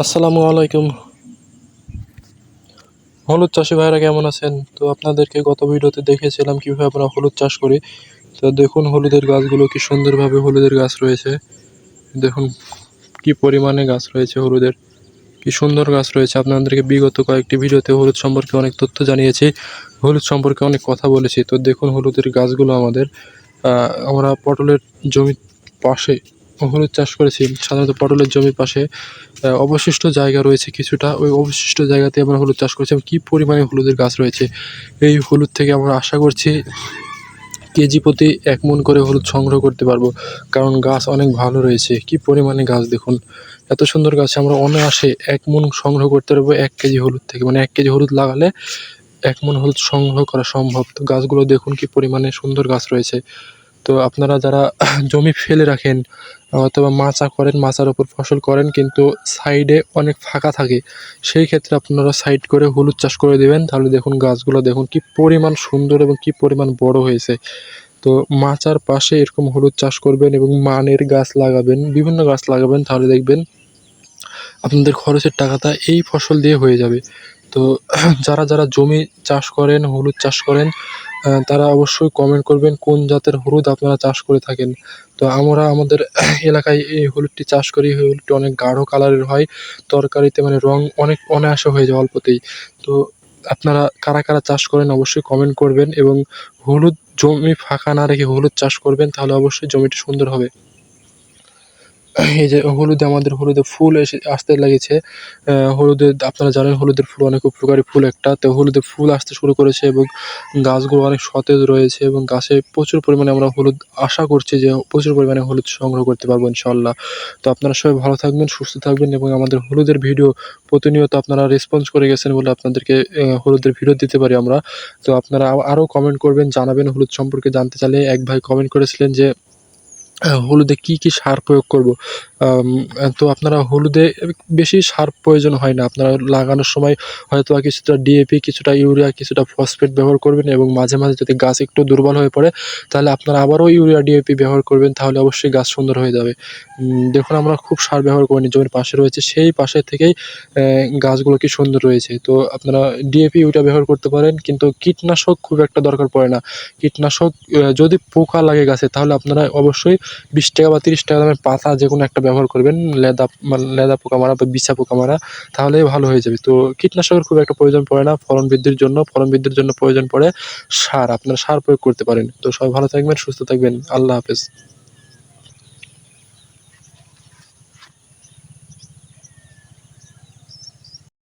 আসসালামু আলাইকুম। হলুদ চাষি ভাইরা কেমন আছেন? তো আপনাদেরকে গত ভিডিওতে দেখিয়েছিলাম কিভাবে আমরা হলুদ চাষ করি। তো দেখুন হলুদের গাছগুলো কি সুন্দরভাবে হলুদের গাছ রয়েছে। দেখুন কি পরিমাণে গাছ রয়েছে হলুদের। কি সুন্দর গাছ রয়েছে। আপনাদেরকে বিগত কয়েকটি ভিডিওতে হলুদ সম্পর্কে অনেক তথ্য জানিয়েছি। হলুদ সম্পর্কে অনেক কথা বলেছি। তো দেখুন হলুদের গাছগুলো আমাদের আমরা পটলের জমির পাশে হলুদ চাষ করেছি। সাধারণত পটলের জমির পাশে অবশিষ্ট জায়গা রয়েছে কিছুটা। ওই অবশিষ্ট জায়গাতে আমরা হলুদ চাষ করেছি এবং কি পরিমাণে হলুদের গাছ রয়েছে। এই হলুদ থেকে আমরা আশা করছি কেজি প্রতি ১ মণ করে হলুদ সংগ্রহ করতে পারবো। কারণ গাছ অনেক ভালো রয়েছে। কি পরিমাণে গাছ দেখুন। এত সুন্দর গাছে আমরা অনায়াসে ১ মণ সংগ্রহ করতে পারবো ১ কেজি হলুদ থেকে। মানে ১ কেজি হলুদ লাগালে ১ মণ হলুদ সংগ্রহ করা সম্ভব। তো গাছগুলো দেখুন কি পরিমাণে সুন্দর গাছ রয়েছে। তো আপনারা যারা জমি ফেলে রাখেন অথবা মাচা করেন, মাচার ওপর ফসল করেন কিন্তু সাইডে অনেক ফাঁকা থাকে, সেই ক্ষেত্রে আপনারা সাইড করে হলুদ চাষ করে দেবেন। তাহলে দেখুন গাছগুলো দেখুন কি পরিমাণ সুন্দর এবং কি পরিমাণ বড় হয়েছে। তো মাচার পাশে এরকম হলুদ চাষ করবেন এবং মানের গাছ লাগাবেন, বিভিন্ন গাছ লাগাবেন, তাহলে দেখবেন আপনাদের খরচের টাকাটা এই ফসল দিয়ে হয়ে যাবে। তো যারা জমি চাষ করেন, হলুদ চাষ করেন, তারা অবশ্যই কমেন্ট করবেন কোন জাতের হলুদ আপনারা চাষ করে থাকেন। তো আমরা আমাদের এলাকায় এই হলুদটি চাষ করি। এই হলুদটি অনেক গাঢ় কালারের হয়। তরকারিতে মানে রং অনেক অনায়াসে হয়ে যায় অল্পতেই। তো আপনারা কারা চাষ করেন অবশ্যই কমেন্ট করবেন এবং হলুদ জমি ফাঁকা না রেখে হলুদ চাষ করবেন, তাহলে অবশ্যই জমিটি সুন্দর হবে। এই যে আমাদের হলুদে ফুল আসতে লেগেছে। হলুদের আপনারা জানেন হলুদের ফুল অনেক উপকারী ফুল একটা। তো হলুদের ফুল আসতে শুরু করেছে এবং গাছগুলো অনেক সতেজ রয়েছে এবং গাছে প্রচুর পরিমাণে আমরা হলুদ আশা করছি যে প্রচুর পরিমাণে হলুদ সংগ্রহ করতে পারবো ইনশাআল্লাহ। তো আপনারা সবাই ভালো থাকবেন, সুস্থ থাকবেন এবং আমাদের হলুদের ভিডিও প্রতিনিয়ত আপনারা রেসপন্স করে গেছেন বলে আপনাদেরকে হলুদের ভিডিও দিতে পারি আমরা। তো আপনারা আরও কমেন্ট করবেন, জানাবেন হলুদ সম্পর্কে জানতে চাইলে। এক ভাই কমেন্ট করেছিলেন যে হলুদে কি সার প্রয়োগ করব? তো আপনারা হলুদে বেশি সার প্রয়োজন হয় না। আপনারা লাগানোর সময় হয়তোবা কিছুটা ডিএপি, কিছুটা ইউরিয়া, কিছুটা ফসফেট ব্যবহার করবেন এবং মাঝে যদি গাছ একটু দুর্বল হয়ে পড়ে, তাহলে আপনারা আবারও ইউরিয়া, ডিএপি ব্যবহার করবেন। তাহলে অবশ্যই গাছ সুন্দর হয়ে যাবে। দেখুন আমরা খুব সার ব্যবহার করিনি। জমির পাশে রয়েছে, সেই পাশে থেকেই গাছগুলো কি সুন্দর রয়েছে। তো আপনারা ডিএপি, ইউরিয়া ব্যবহার করতে পারেন, কিন্তু কীটনাশক খুব একটা দরকার পড়ে না। কীটনাশক যদি পোকা লাগে গাছে, তাহলে আপনারা অবশ্যই ৳২০ বা ৳৩০ দামের পাতা যেকোনো একটা ব্যবহার করবেন। লেদা পোকা মারা বা বিছা পোকা মারা, তাহলেই ভালো হয়ে যাবে। তো কীটনাশকের খুব একটা প্রয়োজন পড়ে না ফলন বৃদ্ধির জন্য। ফলন বৃদ্ধির জন্য প্রয়োজন পড়ে সার। আপনারা সার প্রয়োগ করতে পারেন। তো সবাই ভালো থাকবেন, সুস্থ থাকবেন। আল্লাহ হাফেজ।